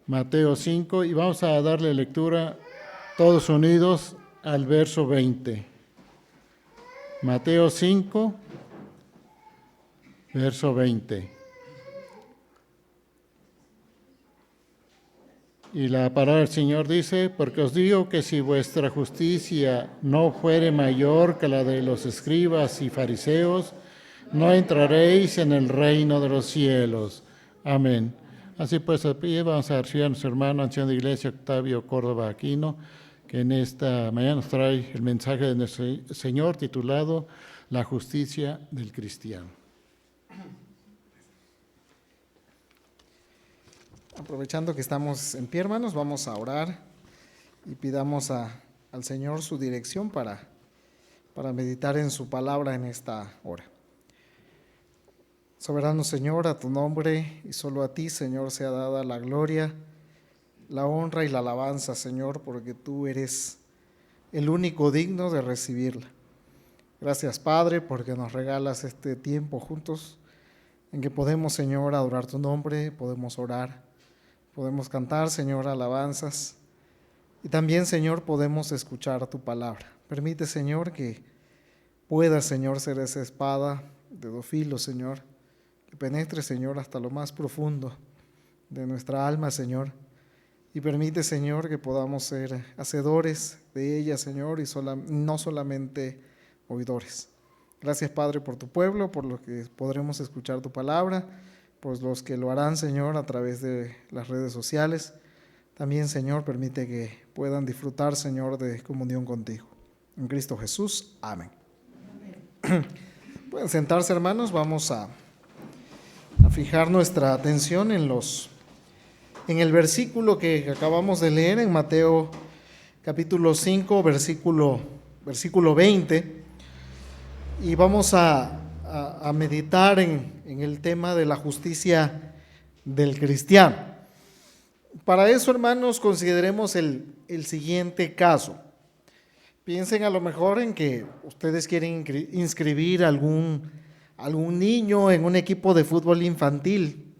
Mateo 5, y vamos a darle lectura todos unidos al verso 20. Mateo 5, verso 20. Y la palabra del Señor dice: porque os digo que si vuestra justicia no fuere mayor que la de los escribas y fariseos, no entraréis en el reino de los cielos. Amén. Así pues, vamos a recibir a nuestro hermano anciano de iglesia, Octavio Córdoba Aquino, que en esta mañana nos trae el mensaje de nuestro Señor titulado La justicia del cristiano. Aprovechando que estamos en pie, hermanos, vamos a orar y pidamos al Señor su dirección para meditar en su palabra en esta hora. Soberano Señor, a tu nombre y solo a ti, Señor, sea dada la gloria, la honra y la alabanza, Señor, porque tú eres el único digno de recibirla. Gracias, Padre, porque nos regalas este tiempo juntos en que podemos, Señor, adorar tu nombre, podemos orar, podemos cantar, Señor, alabanzas, y también, Señor, podemos escuchar tu palabra. Permite, Señor, que pueda, Señor, ser esa espada de dos filos, Señor, que penetre, Señor, hasta lo más profundo de nuestra alma, Señor, y permite, Señor, que podamos ser hacedores de ella, Señor, y no solamente oidores. Gracias, Padre, por tu pueblo, por lo que podremos escuchar tu palabra, por los que lo harán, Señor, a través de las redes sociales. También, Señor, permite que puedan disfrutar, Señor, de comunión contigo. En Cristo Jesús. Amén. Pueden sentarse, hermanos. Vamos a fijar nuestra atención en el versículo que acabamos de leer en Mateo capítulo 5, versículo 20, y vamos a meditar en el tema de la justicia del cristiano. Para eso, hermanos, consideremos el siguiente caso. Piensen a lo mejor en que ustedes quieren inscribir algún niño en un equipo de fútbol infantil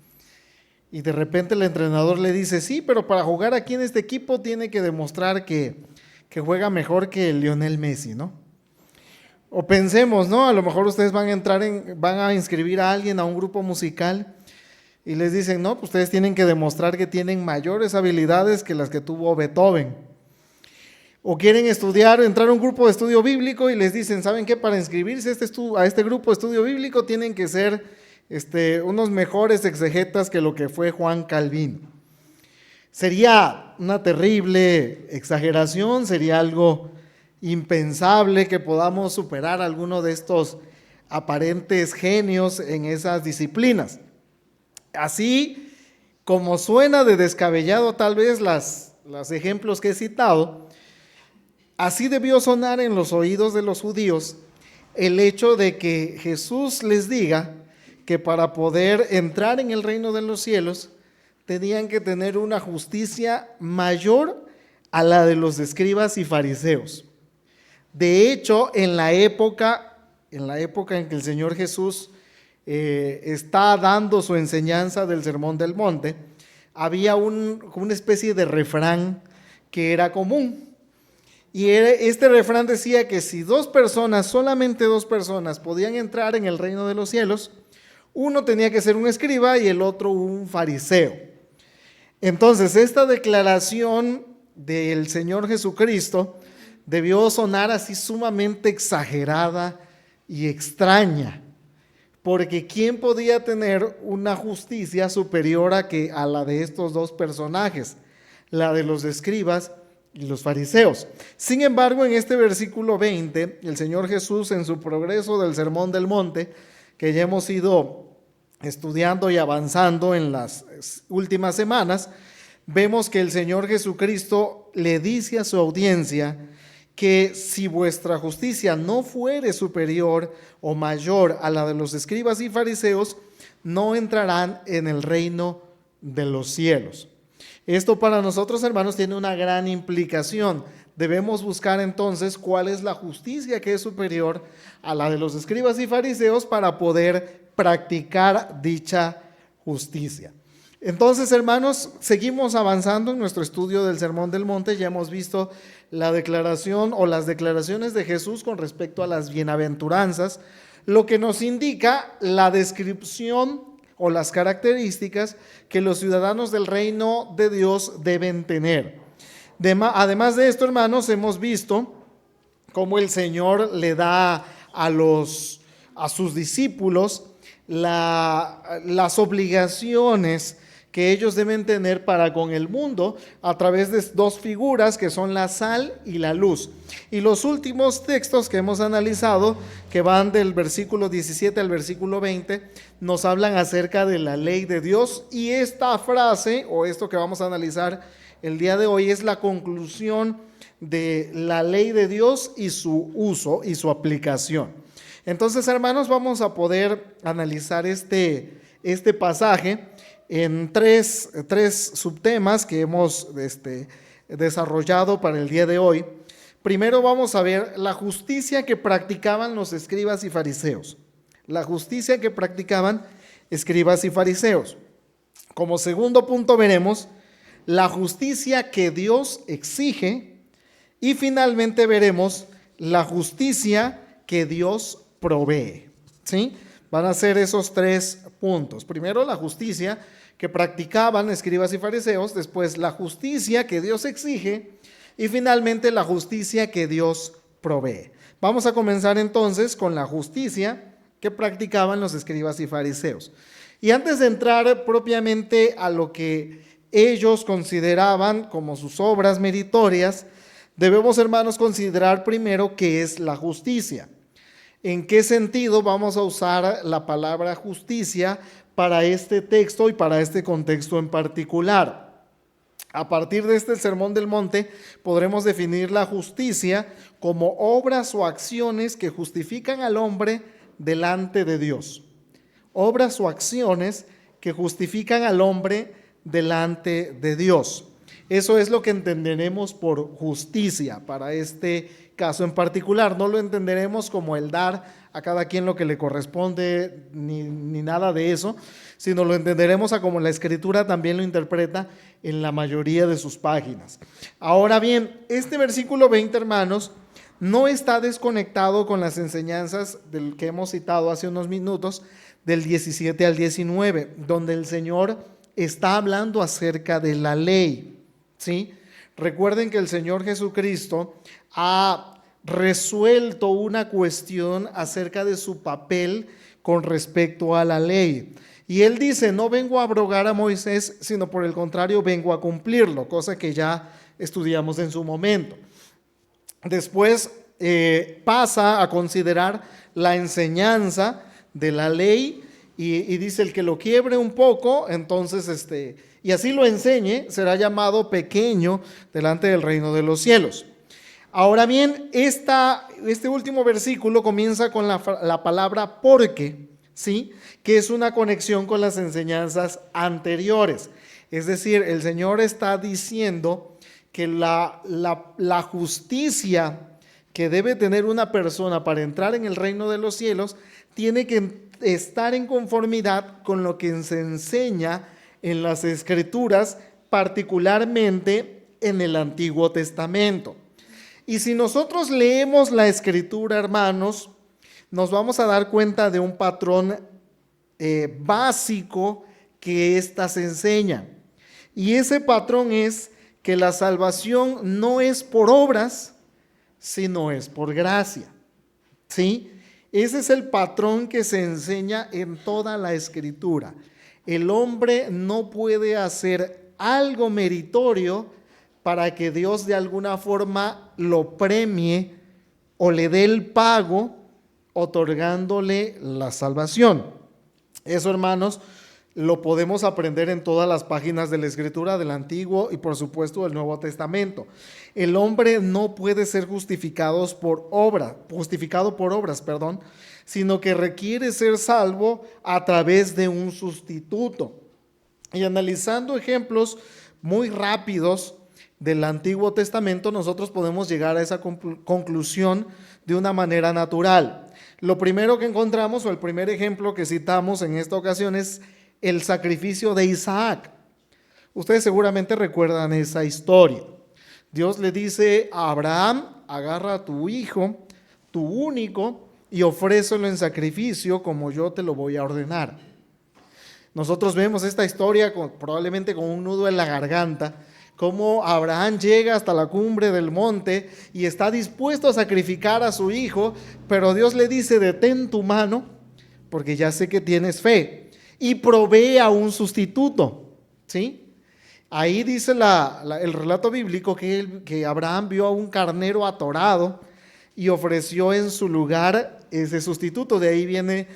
y de repente el entrenador le dice: sí, pero para jugar aquí en este equipo tiene que demostrar que juega mejor que Lionel Messi, ¿no? O pensemos, ¿no? A lo mejor ustedes van a inscribir a alguien a un grupo musical y les dicen: no, pues ustedes tienen que demostrar que tienen mayores habilidades que las que tuvo Beethoven. O quieren entrar a un grupo de estudio bíblico y les dicen: ¿saben qué? Para inscribirse a este grupo de estudio bíblico tienen que ser unos mejores exegetas que lo que fue Juan Calvino. Sería una terrible exageración, sería algo impensable que podamos superar a alguno de estos aparentes genios en esas disciplinas. Así como suena de descabellado tal vez los ejemplos que he citado, así debió sonar en los oídos de los judíos el hecho de que Jesús les diga que para poder entrar en el reino de los cielos tenían que tener una justicia mayor a la de los escribas y fariseos. De hecho, en la época en que el Señor Jesús está dando su enseñanza del Sermón del Monte, había una especie de refrán que era común. Y este refrán decía que si solamente dos personas podían entrar en el reino de los cielos, uno tenía que ser un escriba y el otro un fariseo. Entonces, esta declaración del Señor Jesucristo debió sonar así sumamente exagerada y extraña, porque ¿quién podía tener una justicia superior a la de estos dos personajes? La de los escribas y los fariseos. Sin embargo, en este versículo 20, el Señor Jesús, en su progreso del Sermón del Monte, que ya hemos ido estudiando y avanzando en las últimas semanas, vemos que el Señor Jesucristo le dice a su audiencia que si vuestra justicia no fuere superior o mayor a la de los escribas y fariseos, no entrarán en el reino de los cielos. Esto para nosotros, hermanos, tiene una gran implicación. Debemos buscar entonces cuál es la justicia que es superior a la de los escribas y fariseos para poder practicar dicha justicia. Entonces, hermanos, seguimos avanzando en nuestro estudio del Sermón del Monte. Ya hemos visto la declaración o las declaraciones de Jesús con respecto a las bienaventuranzas, lo que nos indica la descripción o las características que los ciudadanos del reino de Dios deben tener. Además de esto, hermanos, hemos visto cómo el Señor le da a sus discípulos las obligaciones que ellos deben tener para con el mundo a través de dos figuras que son la sal y la luz. Y los últimos textos que hemos analizado, que van del versículo 17 al versículo 20, nos hablan acerca de la ley de Dios, y esta frase o esto que vamos a analizar el día de hoy es la conclusión de la ley de Dios y su uso y su aplicación. Entonces, hermanos, vamos a poder analizar este pasaje en tres subtemas que hemos desarrollado para el día de hoy. Primero vamos a ver la justicia que practicaban los escribas y fariseos. La justicia que practicaban escribas y fariseos. Como segundo punto veremos la justicia que Dios exige, y finalmente veremos la justicia que Dios provee. ¿Sí? Van a ser esos 3 puntos. Primero, la justicia que practicaban escribas y fariseos, después la justicia que Dios exige, y finalmente la justicia que Dios provee. Vamos a comenzar entonces con la justicia que practicaban los escribas y fariseos. Y antes de entrar propiamente a lo que ellos consideraban como sus obras meritorias, debemos, hermanos, considerar primero qué es la justicia. ¿En qué sentido vamos a usar la palabra justicia para este texto y para este contexto en particular? A partir de este Sermón del Monte podremos definir la justicia como obras o acciones que justifican al hombre delante de Dios. Obras o acciones que justifican al hombre delante de Dios. Eso es lo que entenderemos por justicia para este caso en particular. No lo entenderemos como el dar a cada quien lo que le corresponde, ni nada de eso, sino lo entenderemos a como la Escritura también lo interpreta en la mayoría de sus páginas. Ahora bien, este versículo 20, hermanos, no está desconectado con las enseñanzas del que hemos citado hace unos minutos, del 17 al 19, donde el Señor está hablando acerca de la ley. ¿Sí? Recuerden que el Señor Jesucristo ha resuelto una cuestión acerca de su papel con respecto a la ley. Y Él dice, no vengo a abrogar a Moisés, sino por el contrario vengo a cumplirlo, cosa que ya estudiamos en su momento. Después pasa a considerar la enseñanza de la ley y dice, el que lo quiebre un poco, entonces y así lo enseñe, será llamado pequeño delante del reino de los cielos. Ahora bien, este último versículo comienza con la palabra porque, ¿sí? Que es una conexión con las enseñanzas anteriores. Es decir, el Señor está diciendo que la justicia que debe tener una persona para entrar en el reino de los cielos tiene que estar en conformidad con lo que se enseña en las Escrituras, particularmente en el Antiguo Testamento. Y si nosotros leemos la Escritura, hermanos, nos vamos a dar cuenta de un patrón básico que éstas enseñan. Y ese patrón es que la salvación no es por obras, sino es por gracia. ¿Sí? Ese es el patrón que se enseña en toda la Escritura. El hombre no puede hacer algo meritorio para que Dios de alguna forma lo premie o le dé el pago otorgándole la salvación. Eso, hermanos, lo podemos aprender en todas las páginas de la Escritura, del Antiguo y por supuesto del Nuevo Testamento. El hombre no puede ser justificado por obras, sino que requiere ser salvo a través de un sustituto. Y analizando ejemplos muy rápidos del Antiguo Testamento, nosotros podemos llegar a esa conclusión de una manera natural. Lo primero que encontramos, o el primer ejemplo que citamos en esta ocasión, es el sacrificio de Isaac. Ustedes seguramente recuerdan esa historia. Dios le dice a Abraham: agarra a tu hijo, tu único, y ofrécelo en sacrificio como yo te lo voy a ordenar. Nosotros vemos esta historia probablemente con un nudo en la garganta, cómo Abraham llega hasta la cumbre del monte y está dispuesto a sacrificar a su hijo, pero Dios le dice: detén tu mano, porque ya sé que tienes fe, y provee a un sustituto, ¿sí? Ahí dice el relato bíblico que Abraham vio a un carnero atorado y ofreció en su lugar ese sustituto. De ahí viene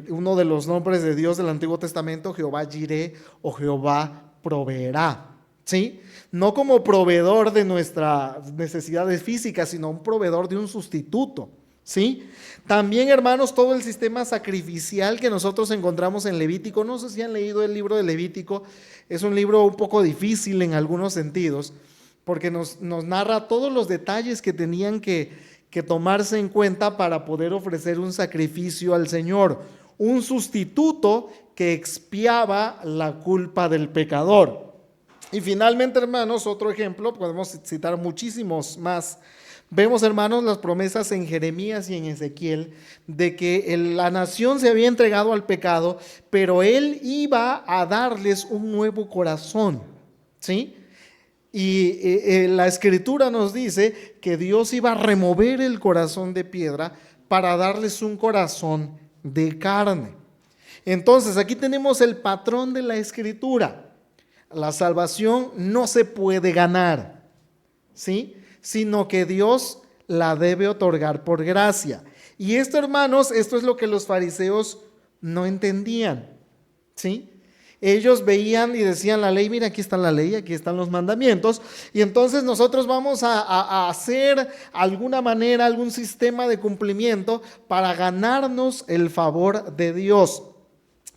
uno de los nombres de Dios del Antiguo Testamento: Jehová Jireh, o Jehová proveerá, ¿sí? No como proveedor de nuestras necesidades físicas, sino un proveedor de un sustituto, ¿sí? También, hermanos, todo el sistema sacrificial que nosotros encontramos en Levítico. No sé si han leído el libro de Levítico. Es un libro un poco difícil en algunos sentidos, porque nos narra todos los detalles que tenían que tomarse en cuenta para poder ofrecer un sacrificio al Señor, un sustituto que expiaba la culpa del pecador. Y finalmente, hermanos, otro ejemplo, podemos citar muchísimos más. Vemos, hermanos, las promesas en Jeremías y en Ezequiel de que la nación se había entregado al pecado, pero Él iba a darles un nuevo corazón, ¿sí? Y la Escritura nos dice que Dios iba a remover el corazón de piedra para darles un corazón de carne. Entonces, aquí tenemos el patrón de la Escritura. La salvación no se puede ganar, ¿sí?, sino que Dios la debe otorgar por gracia. Y esto, hermanos, esto es lo que los fariseos no entendían, ¿sí? Ellos veían y decían: la ley, mira, aquí está la ley, aquí están los mandamientos, y entonces nosotros vamos a hacer alguna manera, algún sistema de cumplimiento para ganarnos el favor de Dios.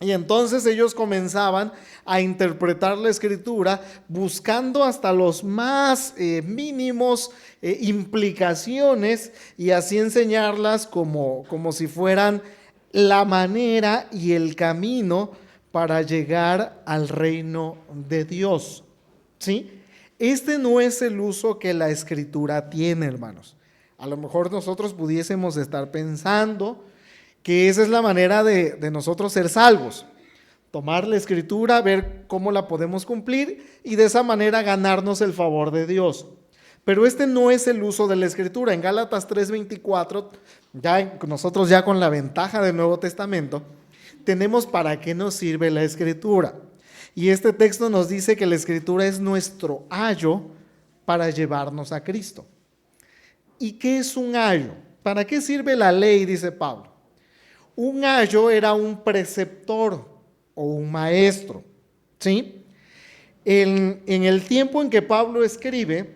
Y entonces ellos comenzaban a interpretar la Escritura buscando hasta los más mínimos implicaciones, y así enseñarlas como si fueran la manera y el camino para llegar al reino de Dios, ¿sí? Este no es el uso que la Escritura tiene, hermanos. A lo mejor nosotros pudiésemos estar pensando que esa es la manera de nosotros ser salvos: tomar la Escritura, ver cómo la podemos cumplir y de esa manera ganarnos el favor de Dios. Pero este no es el uso de la Escritura. En Gálatas 3:24, nosotros ya con la ventaja del Nuevo Testamento, tenemos para qué nos sirve la Escritura. Y este texto nos dice que la Escritura es nuestro ayo para llevarnos a Cristo. ¿Y qué es un ayo? ¿Para qué sirve la ley?, dice Pablo. Un ayo era un preceptor o un maestro, ¿sí? En el tiempo en que Pablo escribe,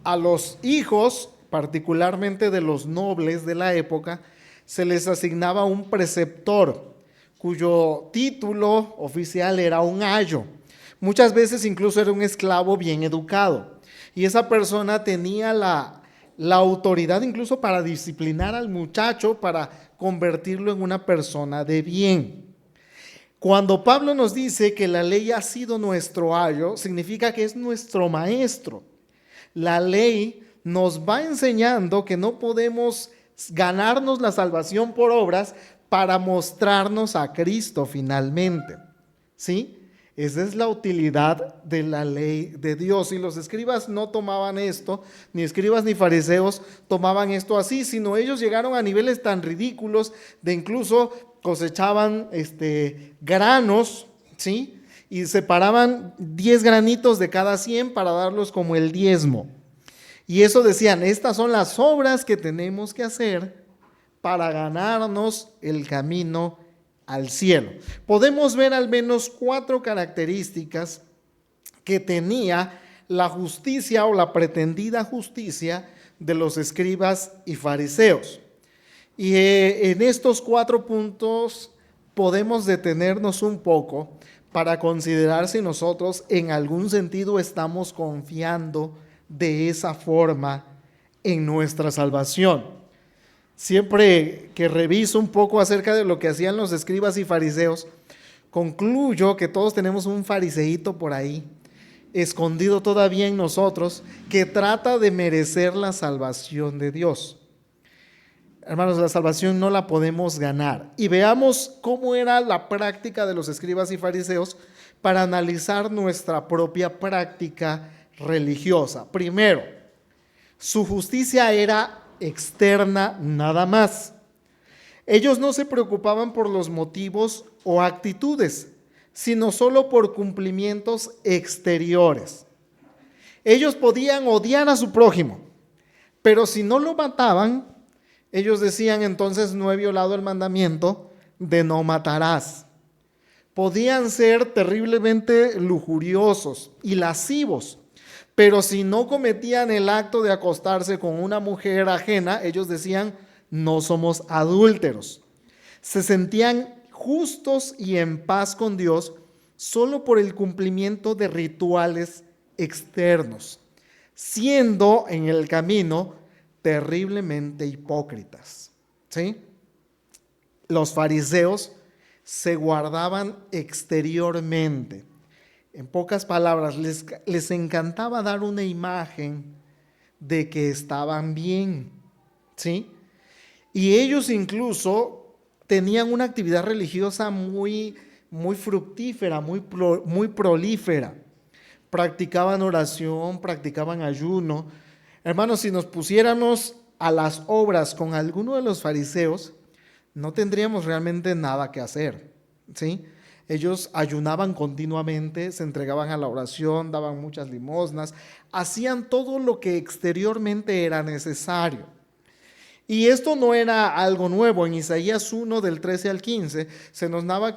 a los hijos, particularmente de los nobles de la época, se les asignaba un preceptor, cuyo título oficial era un ayo. Muchas veces incluso era un esclavo bien educado, y esa persona tenía la autoridad incluso para disciplinar al muchacho, para convertirlo en una persona de bien. Cuando Pablo nos dice que la ley ha sido nuestro ayo, significa que es nuestro maestro. La ley nos va enseñando que no podemos ganarnos la salvación por obras para mostrarnos a Cristo finalmente, ¿sí? Esa es la utilidad de la ley de Dios. Y los escribas no tomaban esto, ni escribas ni fariseos tomaban esto así, sino ellos llegaron a niveles tan ridículos de incluso cosechaban granos, ¿sí?, y separaban 10 granitos de cada 100 para darlos como el diezmo. Y eso decían: estas son las obras que tenemos que hacer para ganarnos el camino al cielo. Podemos ver al menos 4 características que tenía la justicia o la pretendida justicia de los escribas y fariseos. Y en estos 4 puntos podemos detenernos un poco para considerar si nosotros en algún sentido estamos confiando de esa forma en nuestra salvación. Siempre que reviso un poco acerca de lo que hacían los escribas y fariseos, concluyo que todos tenemos un fariseíto por ahí, escondido todavía en nosotros, que trata de merecer la salvación de Dios. Hermanos, la salvación no la podemos ganar. Y veamos cómo era la práctica de los escribas y fariseos para analizar nuestra propia práctica religiosa. Primero, su justicia era externa nada más. Ellos no se preocupaban por los motivos o actitudes, sino solo por cumplimientos exteriores. Ellos podían odiar a su prójimo, pero si no lo mataban, ellos decían: entonces no he violado el mandamiento de no matarás. Podían ser terriblemente lujuriosos y lascivos, pero si no cometían el acto de acostarse con una mujer ajena, ellos decían: no somos adúlteros. Se sentían justos y en paz con Dios solo por el cumplimiento de rituales externos, siendo en el camino terriblemente hipócritas. ¿Sí? Los fariseos se guardaban exteriormente. En pocas palabras, les encantaba dar una imagen de que estaban bien. ¿Sí? Y ellos incluso tenían una actividad religiosa muy fructífera, muy prolífera. Practicaban oración, practicaban ayuno. Hermanos, si nos pusiéramos a las obras con alguno de los fariseos, no tendríamos realmente nada que hacer, ¿sí? Ellos ayunaban continuamente, se entregaban a la oración, daban muchas limosnas, hacían todo lo que exteriormente era necesario. Y esto no era algo nuevo. En Isaías 1, del 13 al 15, se nos narra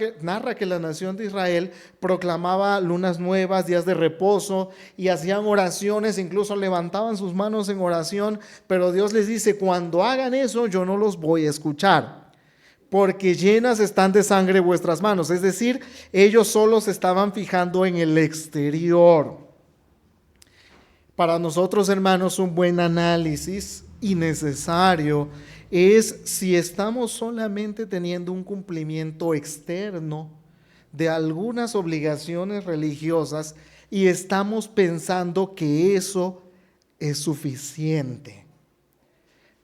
que la nación de Israel proclamaba lunas nuevas, días de reposo, y hacían oraciones, incluso levantaban sus manos en oración, pero Dios les dice: cuando hagan eso, yo no los voy a escuchar, porque llenas están de sangre vuestras manos. Es decir, ellos solo se estaban fijando en el exterior. Para nosotros, hermanos, un buen análisis y necesario es si estamos solamente teniendo un cumplimiento externo de algunas obligaciones religiosas y estamos pensando que eso es suficiente.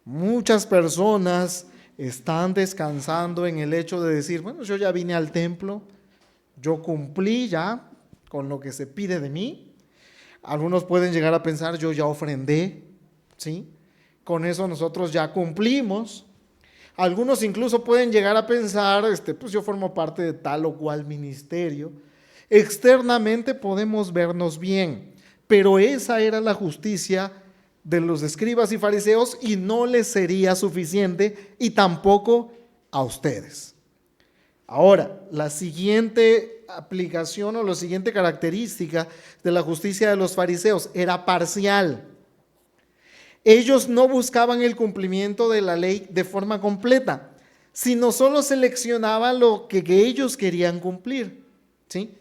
Muchas personas están descansando en el hecho de decir: bueno, yo ya vine al templo, yo cumplí ya con lo que se pide de mí. Algunos pueden llegar a pensar: yo ya ofrendé, ¿sí? Con eso nosotros ya cumplimos. Algunos incluso pueden llegar a pensar: pues yo formo parte de tal o cual ministerio. Externamente podemos vernos bien, pero esa era la justicia de los escribas y fariseos y no les sería suficiente, y tampoco a ustedes. Ahora, la siguiente aplicación o la siguiente característica de la justicia de los fariseos era parcial. Ellos no buscaban el cumplimiento de la ley de forma completa, sino solo seleccionaban lo que ellos querían cumplir, ¿sí?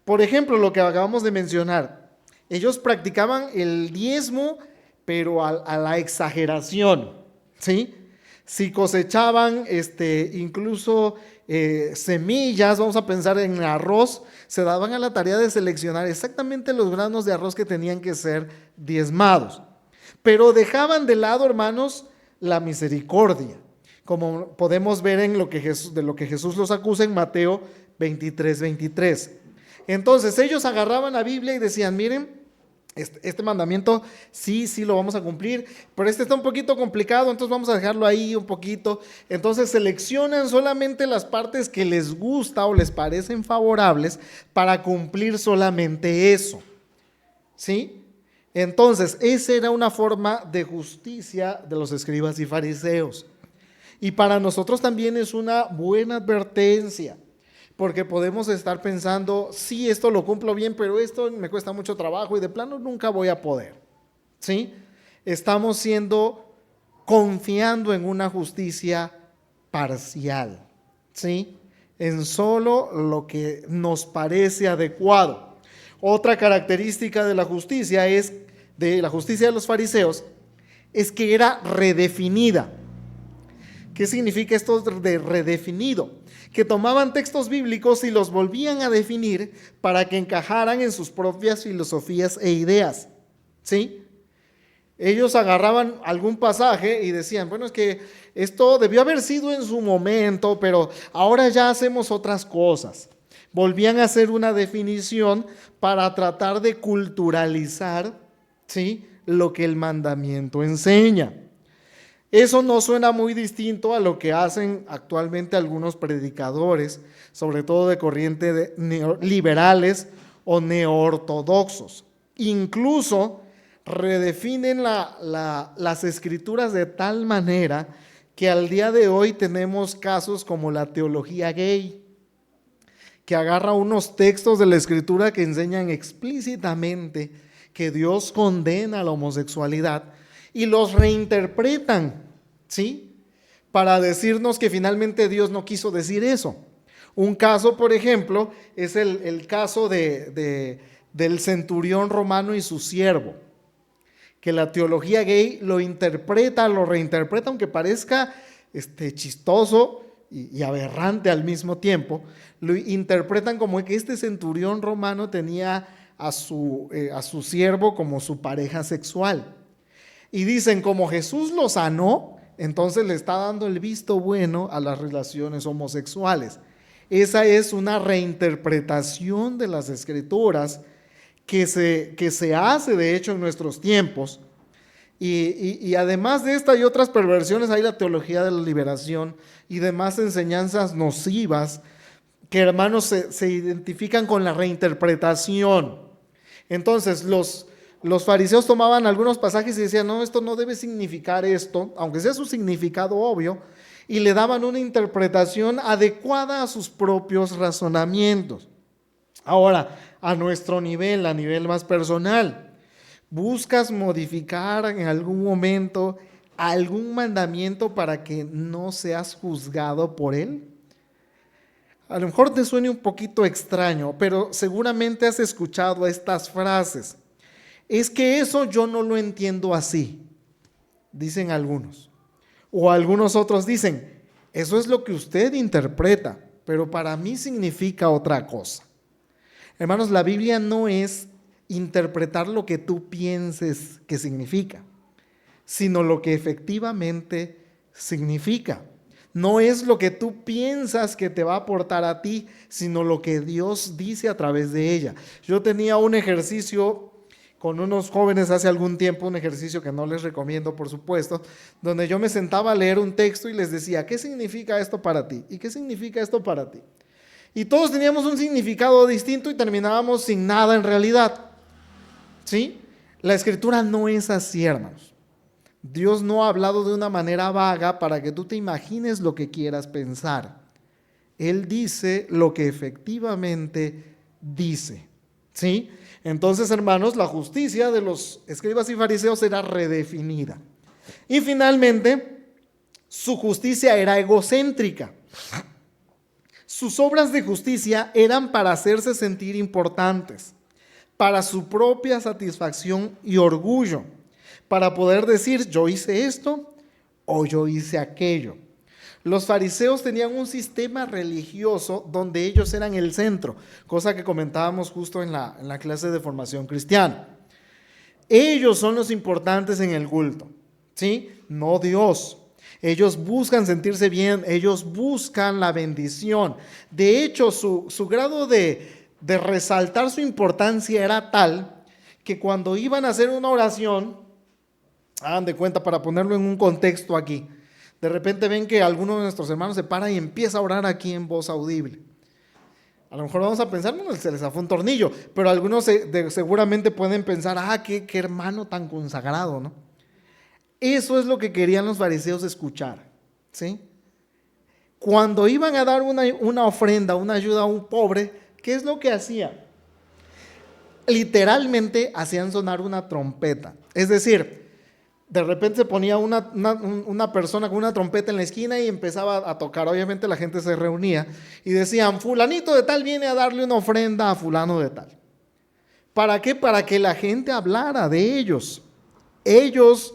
Por ejemplo, lo que acabamos de mencionar, ellos practicaban el diezmo, pero a la exageración, ¿sí? Si cosechaban incluso semillas, vamos a pensar en arroz, se daban a la tarea de seleccionar exactamente los granos de arroz que tenían que ser diezmados. Pero dejaban de lado, hermanos, la misericordia, como podemos ver en de lo que Jesús los acusa en Mateo 23:23. Entonces ellos agarraban la Biblia y decían: miren, este mandamiento sí lo vamos a cumplir, pero está un poquito complicado, entonces vamos a dejarlo ahí un poquito. Entonces seleccionan solamente las partes que les gusta o les parecen favorables para cumplir solamente eso, ¿sí? Entonces, esa era una forma de justicia de los escribas y fariseos. Y para nosotros también es una buena advertencia, porque podemos estar pensando: sí, esto lo cumplo bien, pero esto me cuesta mucho trabajo y de plano nunca voy a poder, ¿sí? Estamos confiando en una justicia parcial, ¿sí? En solo lo que nos parece adecuado. Otra característica de la justicia de los fariseos es que era redefinida. ¿Qué significa esto de redefinido? Que tomaban textos bíblicos y los volvían a definir para que encajaran en sus propias filosofías e ideas. ¿Sí? Ellos agarraban algún pasaje y decían, bueno, es que esto debió haber sido en su momento, pero ahora ya hacemos otras cosas. Volvían a hacer una definición para tratar de culturalizar, ¿sí?, lo que el mandamiento enseña. Eso no suena muy distinto a lo que hacen actualmente algunos predicadores, sobre todo de corriente de neoliberales o neoortodoxos. Incluso redefinen las escrituras de tal manera que al día de hoy tenemos casos como la teología gay, que agarra unos textos de la escritura que enseñan explícitamente que Dios condena la homosexualidad y los reinterpretan, ¿sí?, para decirnos que finalmente Dios no quiso decir eso. Un caso, por ejemplo, es el caso del centurión romano y su siervo, que la teología gay lo reinterpreta, aunque parezca chistoso y aberrante al mismo tiempo, lo interpretan como que este centurión romano tenía a su siervo como su pareja sexual. Y dicen, como Jesús lo sanó, entonces le está dando el visto bueno a las relaciones homosexuales. Esa es una reinterpretación de las escrituras que se hace de hecho en nuestros tiempos. Y además de esta y otras perversiones, hay la teología de la liberación y demás enseñanzas nocivas que, hermanos, se identifican con la reinterpretación. Entonces los fariseos tomaban algunos pasajes y decían, no, esto no debe significar esto, aunque sea su significado obvio, y le daban una interpretación adecuada a sus propios razonamientos. Ahora, a nuestro nivel, a nivel más personal, ¿buscas modificar en algún momento algún mandamiento para que no seas juzgado por él? A lo mejor te suene un poquito extraño, pero seguramente has escuchado estas frases. Es que eso yo no lo entiendo así, dicen algunos. O algunos otros dicen, eso es lo que usted interpreta, pero para mí significa otra cosa. Hermanos, la Biblia no es interpretar lo que tú pienses que significa, sino lo que efectivamente significa. No es lo que tú piensas que te va a aportar a ti, sino lo que Dios dice a través de ella. Yo tenía un ejercicio con unos jóvenes hace algún tiempo, un ejercicio que no les recomiendo, por supuesto, donde yo me sentaba a leer un texto y les decía, ¿qué significa esto para ti? ¿Y qué significa esto para ti? Y todos teníamos un significado distinto y terminábamos sin nada en realidad. ¿Sí? La escritura no es así, hermanos. Dios no ha hablado de una manera vaga para que tú te imagines lo que quieras pensar. Él dice lo que efectivamente dice. ¿Sí? Entonces, hermanos, la justicia de los escribas y fariseos era redefinida. Y finalmente, su justicia era egocéntrica. Sus obras de justicia eran para hacerse sentir importantes, para su propia satisfacción y orgullo, para poder decir, yo hice esto o yo hice aquello. Los fariseos tenían un sistema religioso donde ellos eran el centro, cosa que comentábamos justo en la clase de formación cristiana. Ellos son los importantes en el culto, ¿sí? No Dios. Ellos buscan sentirse bien, ellos buscan la bendición. De hecho, su grado de resaltar su importancia era tal que cuando iban a hacer una oración, hagan de cuenta para ponerlo en un contexto aquí, de repente ven que alguno de nuestros hermanos se para y empieza a orar aquí en voz audible. A lo mejor vamos a pensar, bueno, se les zafó un tornillo, pero algunos seguramente pueden pensar, qué hermano tan consagrado, ¿no? Eso es lo que querían los fariseos escuchar, ¿sí? Cuando iban a dar una ofrenda, una ayuda a un pobre, ¿qué es lo que hacían? Literalmente hacían sonar una trompeta. Es decir, de repente se ponía una persona con una trompeta en la esquina y empezaba a tocar. Obviamente la gente se reunía y decían, fulanito de tal viene a darle una ofrenda a fulano de tal. ¿Para qué? Para que la gente hablara de ellos. Ellos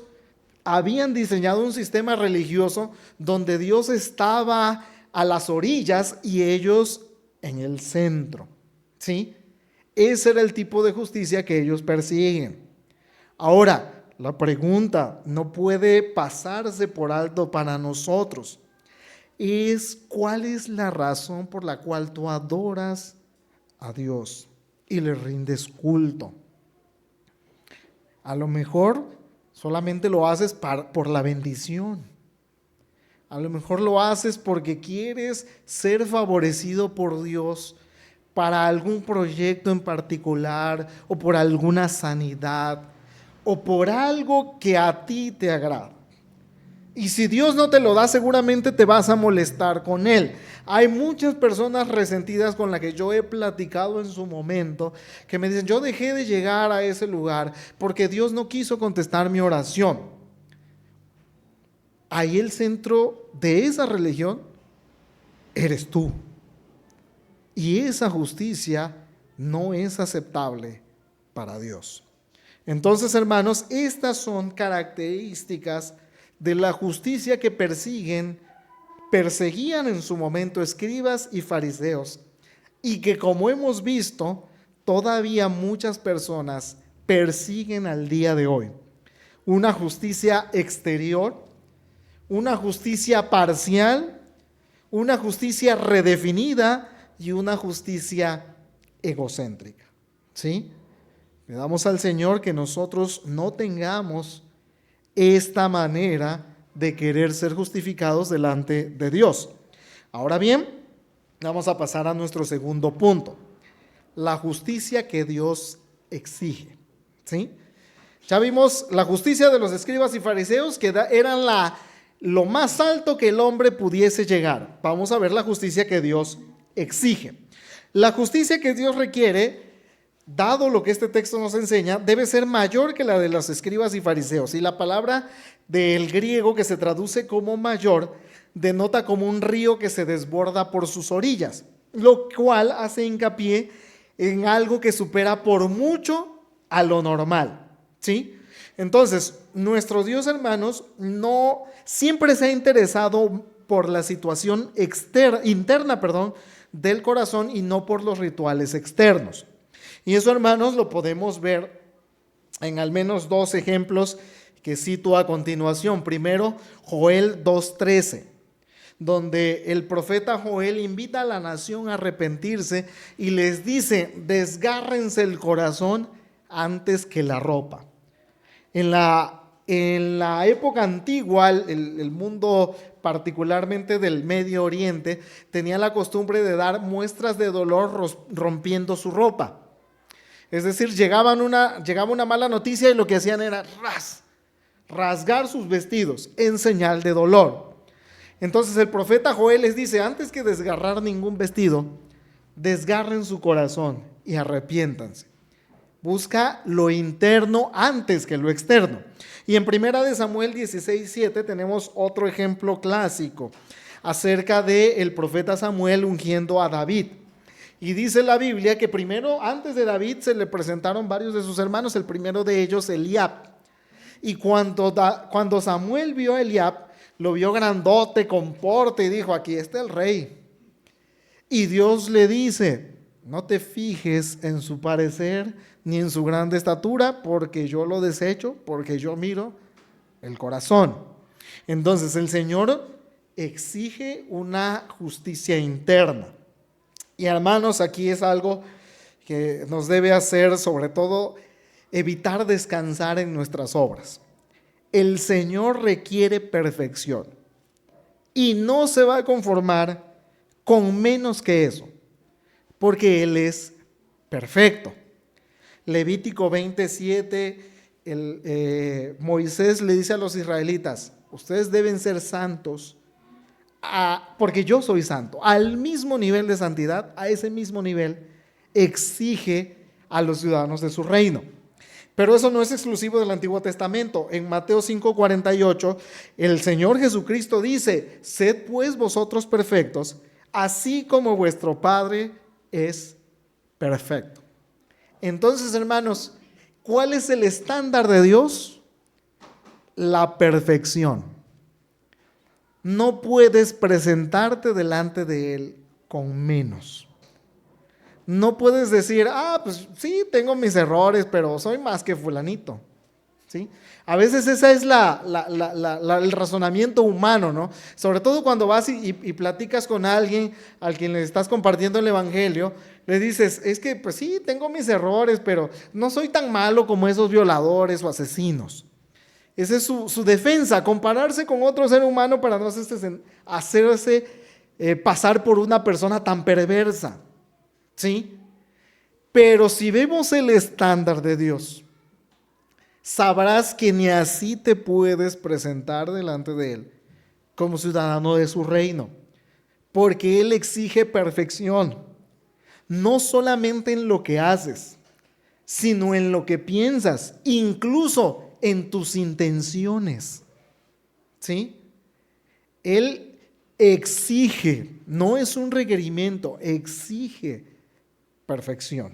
habían diseñado un sistema religioso donde Dios estaba a las orillas y ellos en el centro, ¿sí? Ese era el tipo de justicia que ellos persiguen. Ahora, la pregunta no puede pasarse por alto para nosotros. ¿Cuál es la razón por la cual tú adoras a Dios y le rindes culto? A lo mejor solamente lo haces por la bendición. A lo mejor lo haces porque quieres ser favorecido por Dios para algún proyecto en particular o por alguna sanidad o por algo que a ti te agrada. Y si Dios no te lo da, seguramente te vas a molestar con Él. Hay muchas personas resentidas con las que yo he platicado en su momento, que me dicen, yo dejé de llegar a ese lugar porque Dios no quiso contestar mi oración. Ahí el centro de esa religión eres tú. Y esa justicia no es aceptable para Dios. Entonces, hermanos, estas son características de la justicia que perseguían en su momento escribas y fariseos, y que, como hemos visto, todavía muchas personas persiguen al día de hoy. Una justicia exterior, una justicia parcial, una justicia redefinida y una justicia egocéntrica, ¿sí? Le damos al Señor que nosotros no tengamos esta manera de querer ser justificados delante de Dios. Ahora bien, vamos a pasar a nuestro segundo punto, la justicia que Dios exige, ¿sí? Ya vimos la justicia de los escribas y fariseos, que eran lo más alto que el hombre pudiese llegar. Vamos a ver la justicia que Dios exige. La justicia que Dios requiere, dado lo que este texto nos enseña, debe ser mayor que la de los escribas y fariseos. Y la palabra del griego que se traduce como mayor denota como un río que se desborda por sus orillas, lo cual hace hincapié en algo que supera por mucho a lo normal, ¿sí? Entonces, nuestro Dios, hermanos, no siempre se ha interesado por la situación interna del corazón y no por los rituales externos. Y eso, hermanos, lo podemos ver en al menos dos ejemplos que cito a continuación. Primero, Joel 2:13, donde el profeta Joel invita a la nación a arrepentirse y les dice, desgárrense el corazón antes que la ropa. En la época antigua, el mundo particularmente del Medio Oriente, tenía la costumbre de dar muestras de dolor rompiendo su ropa. Es decir, llegaba una mala noticia y lo que hacían era rasgar sus vestidos en señal de dolor. Entonces el profeta Joel les dice, antes que desgarrar ningún vestido, desgarren su corazón y arrepiéntanse. Busca lo interno antes que lo externo. Y en 1 Samuel 16:7 tenemos otro ejemplo clásico acerca del profeta Samuel ungiendo a David. Y dice la Biblia que primero, antes de David, se le presentaron varios de sus hermanos, el primero de ellos, Eliab. Y cuando Samuel vio a Eliab, lo vio grandote, con porte, y dijo, aquí está el rey. Y Dios le dice, no te fijes en su parecer ni en su grande estatura, porque yo lo desecho, porque yo miro el corazón. Entonces el Señor exige una justicia interna. Y hermanos, aquí es algo que nos debe hacer, sobre todo, evitar descansar en nuestras obras. El Señor requiere perfección y no se va a conformar con menos que eso, porque Él es perfecto. Levítico 27, Moisés le dice a los israelitas, ustedes deben ser santos, porque yo soy santo. Al mismo nivel de santidad, a ese mismo nivel, exige a los ciudadanos de su reino. Pero eso no es exclusivo del Antiguo Testamento. En Mateo 5:48, el Señor Jesucristo dice, sed pues vosotros perfectos, así como vuestro Padre es perfecto. Entonces, hermanos, ¿cuál es el estándar de Dios? la perfección. No puedes presentarte delante de Él con menos. No puedes decir, pues sí, tengo mis errores, pero soy más que fulanito. ¿Sí? A veces ese es el razonamiento humano, ¿no? Sobre todo cuando vas y platicas con alguien al quien le estás compartiendo el evangelio, le dices, es que pues sí, tengo mis errores, pero no soy tan malo como esos violadores o asesinos. Esa es su defensa, compararse con otro ser humano para no hacerse pasar por una persona tan perversa, ¿sí? Pero si vemos el estándar de Dios, sabrás que ni así te puedes presentar delante de Él como ciudadano de su reino, porque Él exige perfección, no solamente en lo que haces, sino en lo que piensas, incluso en tus intenciones. ¿Sí? Él exige, no es un requerimiento, exige perfección.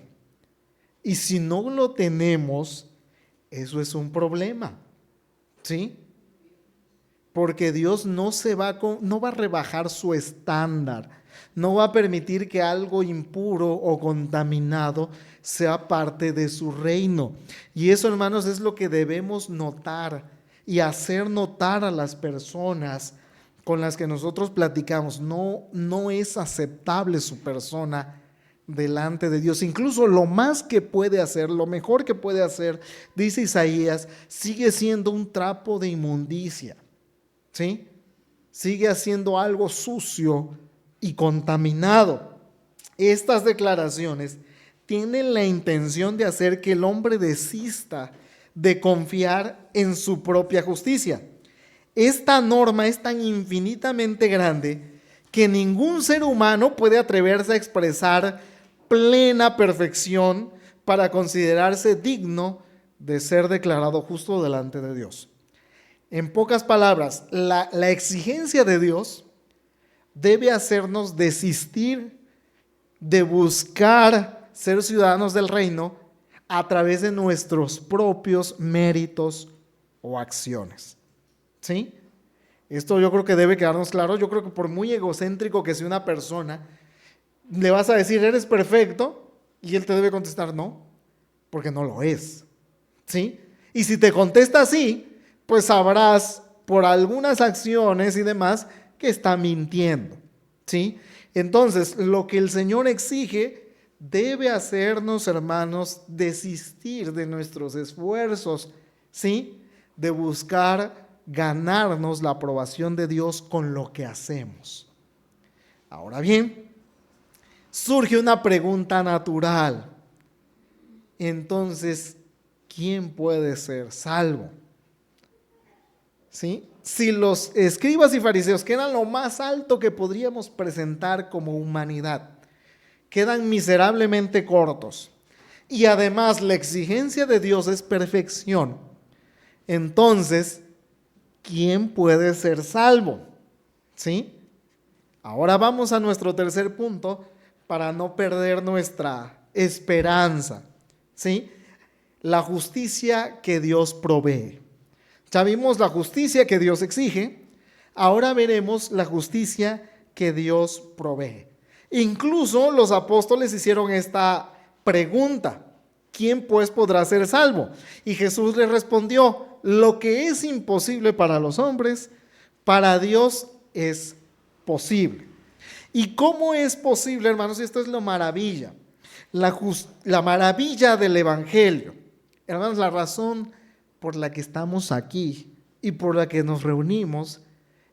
Y si no lo tenemos, eso es un problema, ¿sí? Porque Dios no va a rebajar su estándar, no va a permitir que algo impuro o contaminado sea parte de su reino. Y eso, hermanos, es lo que debemos notar y hacer notar a las personas con las que nosotros platicamos. No es aceptable su persona delante de Dios. Incluso lo más que puede hacer, lo mejor que puede hacer, dice Isaías, sigue siendo un trapo de inmundicia, ¿sí? Sigue haciendo algo sucio y contaminado. Estas declaraciones tienen la intención de hacer que el hombre desista de confiar en su propia justicia. Esta norma es tan infinitamente grande que ningún ser humano puede atreverse a expresar plena perfección para considerarse digno de ser declarado justo delante de Dios. En pocas palabras, la exigencia de Dios debe hacernos desistir de buscar ser ciudadanos del reino a través de nuestros propios méritos o acciones. ¿Sí? Esto yo creo que debe quedarnos claro. Yo creo que por muy egocéntrico que sea una persona, le vas a decir, eres perfecto, y él te debe contestar, no, porque no lo es. ¿Sí? Y si te contesta así, pues sabrás por algunas acciones y demás que está mintiendo. ¿Sí? Entonces, lo que el Señor exige debe hacernos, hermanos, desistir de nuestros esfuerzos, ¿sí? De buscar ganarnos la aprobación de Dios con lo que hacemos. Ahora bien, surge una pregunta natural. Entonces, ¿quién puede ser salvo? ¿Sí? Si los escribas y fariseos, que eran lo más alto que podríamos presentar como humanidad, quedan miserablemente cortos, y además la exigencia de Dios es perfección, entonces, ¿quién puede ser salvo? ¿Sí? Ahora vamos a nuestro tercer punto para no perder nuestra esperanza. ¿Sí? La justicia que Dios provee. Ya vimos la justicia que Dios exige, ahora veremos la justicia que Dios provee. Incluso los apóstoles hicieron esta pregunta: ¿quién pues podrá ser salvo? Y Jesús les respondió: lo que es imposible para los hombres, para Dios es posible. ¿Y cómo es posible, hermanos? Y esto es la maravilla, la maravilla del Evangelio. Hermanos, la razón por la que estamos aquí y por la que nos reunimos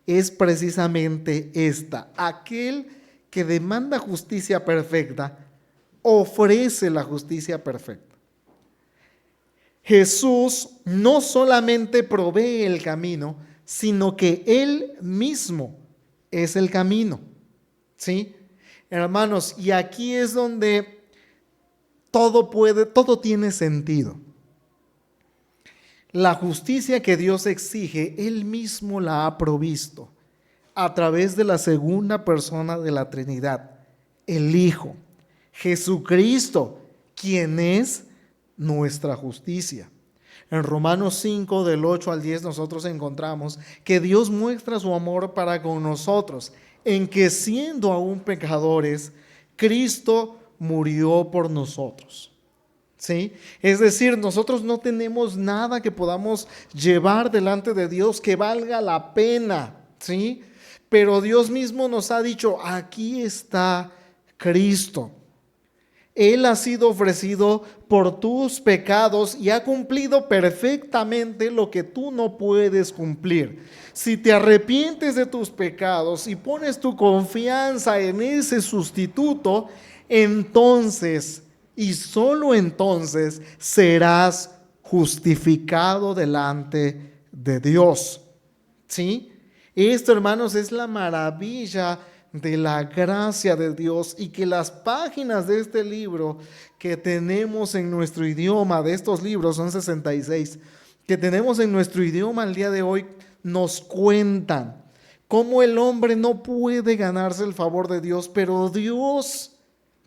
es precisamente esta: aquel que demanda justicia perfecta ofrece la justicia perfecta. Jesús no solamente provee el camino, sino que Él mismo es el camino. ¿Sí? Hermanos, y aquí es donde todo tiene sentido. La justicia que Dios exige, Él mismo la ha provisto a través de la segunda persona de la Trinidad, el Hijo, Jesucristo, quien es nuestra justicia. En Romanos 5, del 8 al 10, nosotros encontramos que Dios muestra su amor para con nosotros, en que siendo aún pecadores, Cristo murió por nosotros. ¿Sí? Es decir, nosotros no tenemos nada que podamos llevar delante de Dios que valga la pena, ¿sí? Pero Dios mismo nos ha dicho, aquí está Cristo. Él ha sido ofrecido por tus pecados y ha cumplido perfectamente lo que tú no puedes cumplir. Si te arrepientes de tus pecados y pones tu confianza en ese sustituto, entonces y solo entonces serás justificado delante de Dios. ¿Sí? Esto, hermanos, es la maravilla de la gracia de Dios, y que las páginas de este libro que tenemos en nuestro idioma, de estos libros son 66, que tenemos en nuestro idioma al día de hoy, nos cuentan cómo el hombre no puede ganarse el favor de Dios, pero Dios,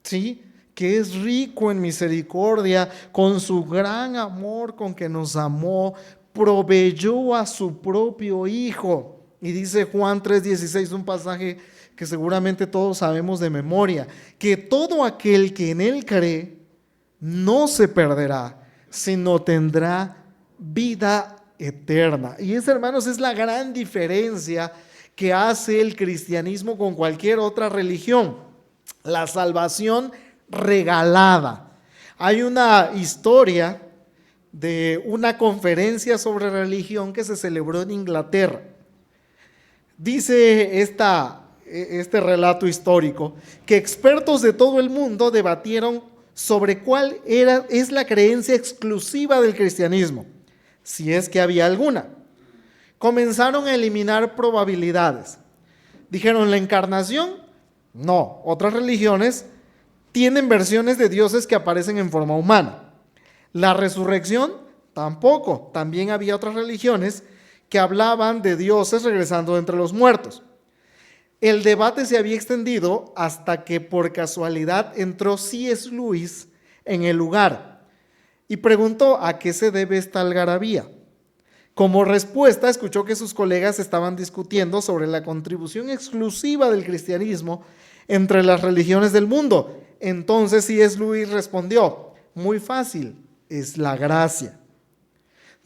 ¿sí?, que es rico en misericordia, con su gran amor con que nos amó, proveyó a su propio Hijo. Y dice Juan 3:16, un pasaje que seguramente todos sabemos de memoria, que todo aquel que en Él cree no se perderá, sino tendrá vida eterna. Y esa, hermanos, es la gran diferencia que hace el cristianismo con cualquier otra religión: la salvación regalada. Hay una historia de una conferencia sobre religión que se celebró en Inglaterra. Dice este relato histórico que expertos de todo el mundo debatieron sobre cuál es la creencia exclusiva del cristianismo, si es que había alguna. Comenzaron a eliminar probabilidades. Dijeron: la encarnación, no. Otras religiones tienen versiones de dioses que aparecen en forma humana. La resurrección, tampoco. También había otras religiones que hablaban de dioses regresando de entre los muertos. El debate se había extendido hasta que por casualidad entró C.S. Lewis en el lugar y preguntó a qué se debe esta algarabía. Como respuesta, escuchó que sus colegas estaban discutiendo sobre la contribución exclusiva del cristianismo entre las religiones del mundo. Entonces C.S. Lewis respondió: muy fácil, es la gracia.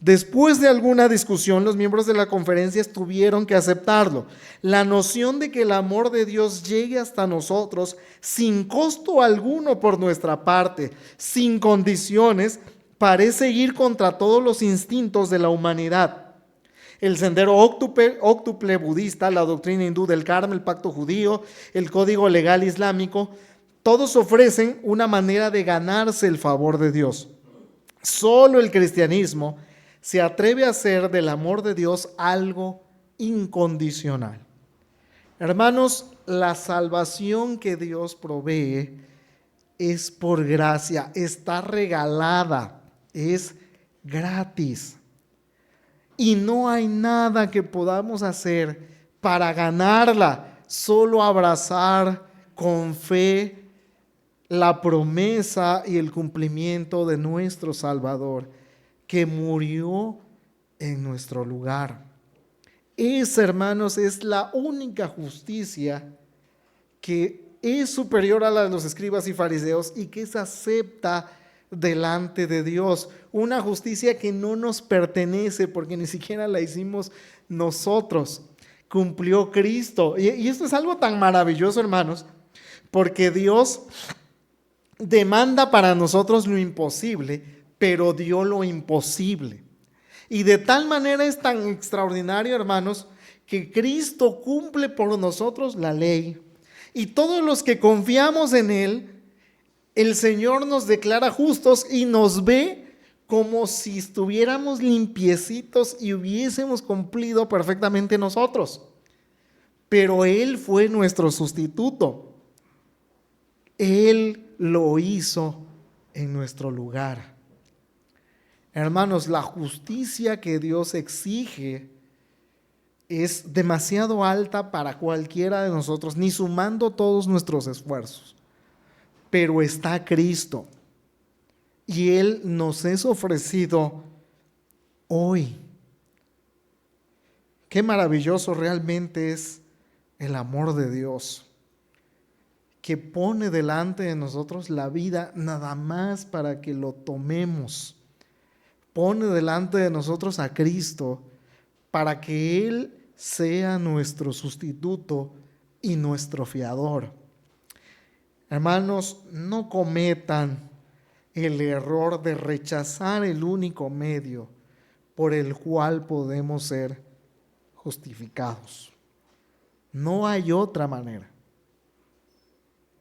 Después de alguna discusión, los miembros de la conferencia tuvieron que aceptarlo. La noción de que el amor de Dios llegue hasta nosotros sin costo alguno por nuestra parte, sin condiciones, parece ir contra todos los instintos de la humanidad. El sendero óctuple budista, la doctrina hindú del karma, el pacto judío, el código legal islámico, todos ofrecen una manera de ganarse el favor de Dios. Solo el cristianismo se atreve a hacer del amor de Dios algo incondicional. Hermanos, la salvación que Dios provee es por gracia, está regalada, es gratis. Y no hay nada que podamos hacer para ganarla, solo abrazar con fe la promesa y el cumplimiento de nuestro Salvador, que murió en nuestro lugar. Esa, hermanos, es la única justicia que es superior a la de los escribas y fariseos y que se acepta delante de Dios. Una justicia que no nos pertenece porque ni siquiera la hicimos nosotros. Cumplió Cristo. Y esto es algo tan maravilloso, hermanos, porque Dios demanda para nosotros lo imposible, pero dio lo imposible. Y de tal manera es tan extraordinario, hermanos, que Cristo cumple por nosotros la ley. Y todos los que confiamos en Él, el Señor nos declara justos y nos ve como si estuviéramos limpiecitos y hubiésemos cumplido perfectamente nosotros. Pero Él fue nuestro sustituto. Él lo hizo en nuestro lugar. Hermanos, la justicia que Dios exige es demasiado alta para cualquiera de nosotros, ni sumando todos nuestros esfuerzos. Pero está Cristo y Él nos es ofrecido hoy. Qué maravilloso realmente es el amor de Dios, que pone delante de nosotros la vida nada más para que lo tomemos. Pone delante de nosotros a Cristo para que Él sea nuestro sustituto y nuestro fiador. Hermanos, no cometan el error de rechazar el único medio por el cual podemos ser justificados. No hay otra manera.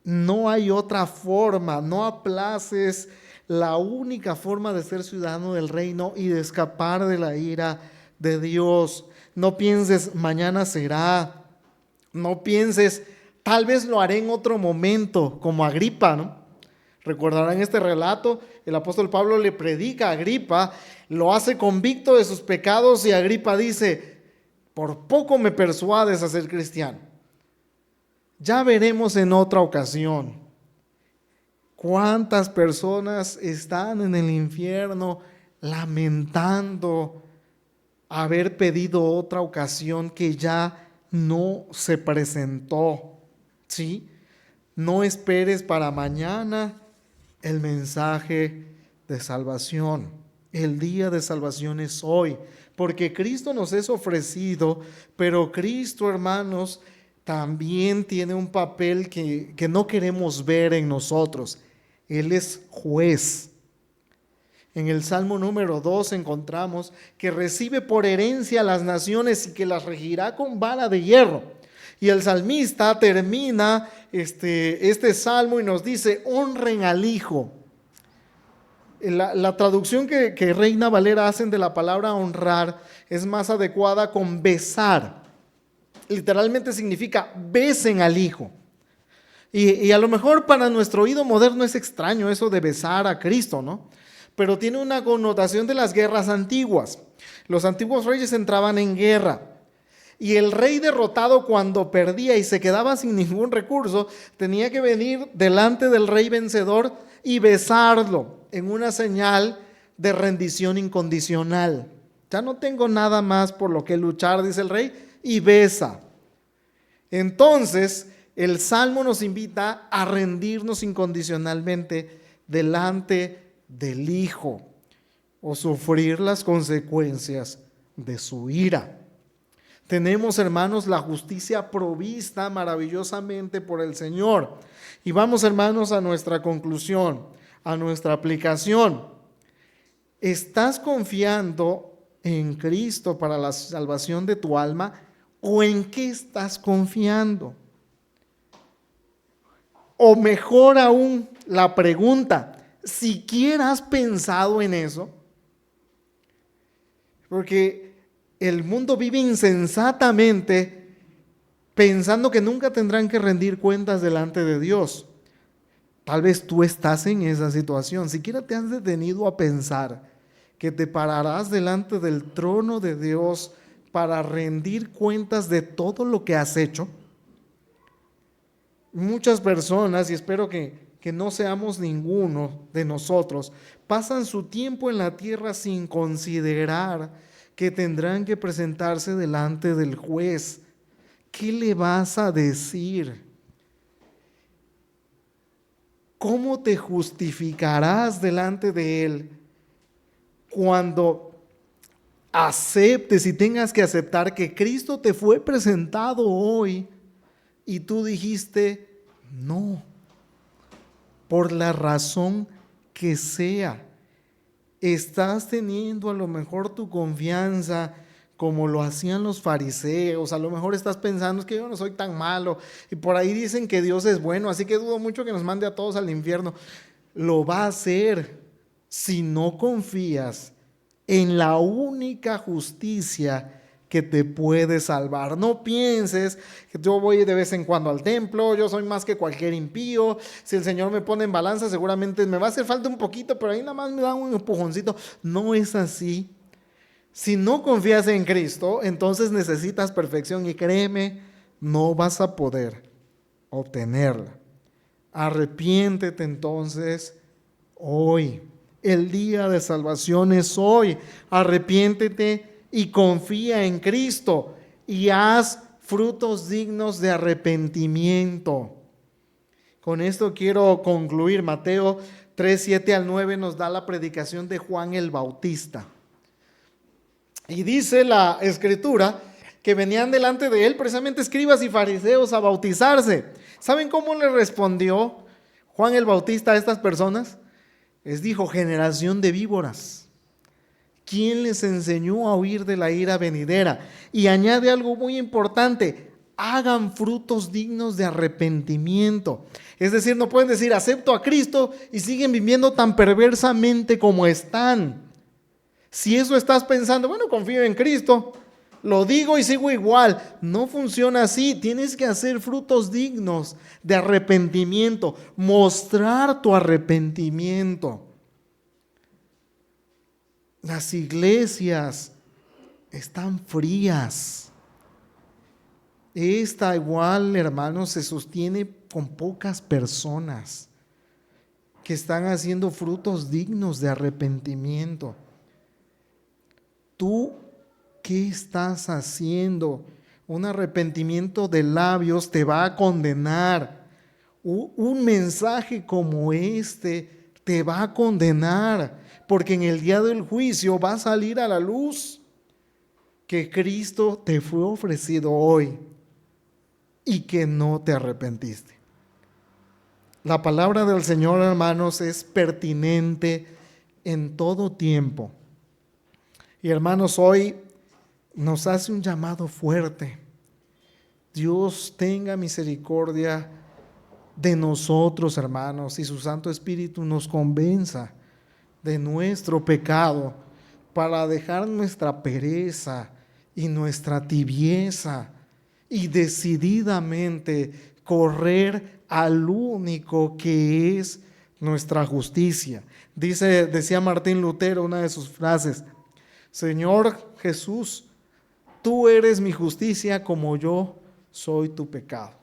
No hay otra forma. No aplaces la única forma de ser ciudadano del reino y de escapar de la ira de Dios. No pienses, mañana será. No pienses, tal vez lo haré en otro momento, como Agripa, ¿no? Recordarán este relato, el apóstol Pablo le predica a Agripa, lo hace convicto de sus pecados y Agripa dice, por poco me persuades a ser cristiano. Ya veremos en otra ocasión. ¿Cuántas personas están en el infierno lamentando haber pedido otra ocasión que ya no se presentó? ¿Sí? No esperes para mañana el mensaje de salvación. El día de salvación es hoy, porque Cristo nos es ofrecido, pero Cristo, hermanos, también tiene un papel que no queremos ver en nosotros. Él es juez. En el Salmo número 2 encontramos que recibe por herencia a las naciones y que las regirá con vara de hierro. Y el salmista termina este salmo y nos dice, honren al Hijo. La traducción que Reina Valera hacen de la palabra honrar es más adecuada con besar. Literalmente significa besen al Hijo. Y a lo mejor para nuestro oído moderno es extraño eso de besar a Cristo, ¿no? Pero tiene una connotación de las guerras antiguas. Los antiguos reyes entraban en guerra. Y el rey derrotado, cuando perdía y se quedaba sin ningún recurso, tenía que venir delante del rey vencedor y besarlo en una señal de rendición incondicional. Ya no tengo nada más por lo que luchar, dice el rey, y besa. Entonces, el Salmo nos invita a rendirnos incondicionalmente delante del Hijo o sufrir las consecuencias de su ira. Tenemos, hermanos, la justicia provista maravillosamente por el Señor. Y vamos, hermanos, a nuestra conclusión, a nuestra aplicación. ¿Estás confiando en Cristo para la salvación de tu alma o en qué estás confiando? O mejor aún, la pregunta, ¿siquiera has pensado en eso? Porque el mundo vive insensatamente pensando que nunca tendrán que rendir cuentas delante de Dios. Tal vez tú estás en esa situación. ¿Siquiera te has detenido a pensar que te pararás delante del trono de Dios para rendir cuentas de todo lo que has hecho? Muchas personas, y espero que no seamos ninguno de nosotros, pasan su tiempo en la tierra sin considerar que tendrán que presentarse delante del juez. ¿Qué le vas a decir? ¿Cómo te justificarás delante de él cuando aceptes y tengas que aceptar que Cristo te fue presentado hoy y tú dijiste no, por la razón que sea? Estás teniendo a lo mejor tu confianza como lo hacían los fariseos. A lo mejor estás pensando, es que yo no soy tan malo, y por ahí dicen que Dios es bueno, así que dudo mucho que nos mande a todos al infierno. Lo va a hacer si no confías en la única justicia que te puede salvar. No pienses que yo voy de vez en cuando al templo, yo soy más que cualquier impío, si el Señor me pone en balanza seguramente me va a hacer falta un poquito, pero ahí nada más me da un empujoncito. No es así. Si no confías en Cristo, entonces necesitas perfección y créeme, no vas a poder obtenerla. Arrepiéntete entonces hoy. El día de salvación es hoy. Arrepiéntete y confía en Cristo y haz frutos dignos de arrepentimiento. Con esto quiero concluir. Mateo 3, 7 al 9 nos da la predicación de Juan el Bautista. Y dice la Escritura que venían delante de él precisamente escribas y fariseos a bautizarse. ¿Saben cómo le respondió Juan el Bautista a estas personas? Les dijo: generación de víboras, ¿quién les enseñó a huir de la ira venidera? Y añade algo muy importante: hagan frutos dignos de arrepentimiento. Es decir, no pueden decir acepto a Cristo y siguen viviendo tan perversamente como están. Si eso estás pensando, bueno, confío en Cristo, lo digo y sigo igual. No funciona así. Tienes que hacer frutos dignos de arrepentimiento, mostrar tu arrepentimiento. Las iglesias están frías. Esta igual, hermanos, se sostiene con pocas personas que están haciendo frutos dignos de arrepentimiento. ¿Tú qué estás haciendo? Un arrepentimiento de labios te va a condenar. Un mensaje como este te va a condenar, porque en el día del juicio va a salir a la luz que Cristo te fue ofrecido hoy y que no te arrepentiste. La palabra del Señor, hermanos, es pertinente en todo tiempo. Y hermanos, hoy nos hace un llamado fuerte. Dios tenga misericordia de nosotros, hermanos, y su Santo Espíritu nos convenza de nuestro pecado para dejar nuestra pereza y nuestra tibieza y decididamente correr al único que es nuestra justicia. Decía Martín Lutero, una de sus frases: Señor Jesús, tú eres mi justicia como yo soy tu pecado.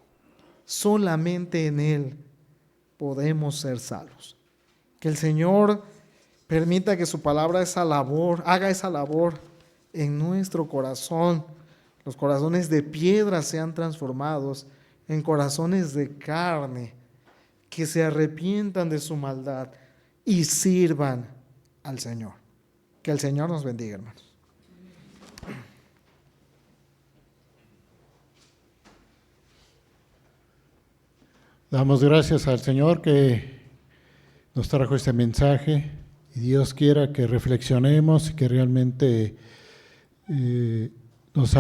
Solamente en Él podemos ser salvos. Que el Señor permita que su palabra haga esa labor en nuestro corazón. Los corazones de piedra sean transformados en corazones de carne, que se arrepientan de su maldad y sirvan al Señor. Que el Señor nos bendiga, hermanos. Damos gracias al Señor que nos trajo este mensaje, y Dios quiera que reflexionemos y que realmente nos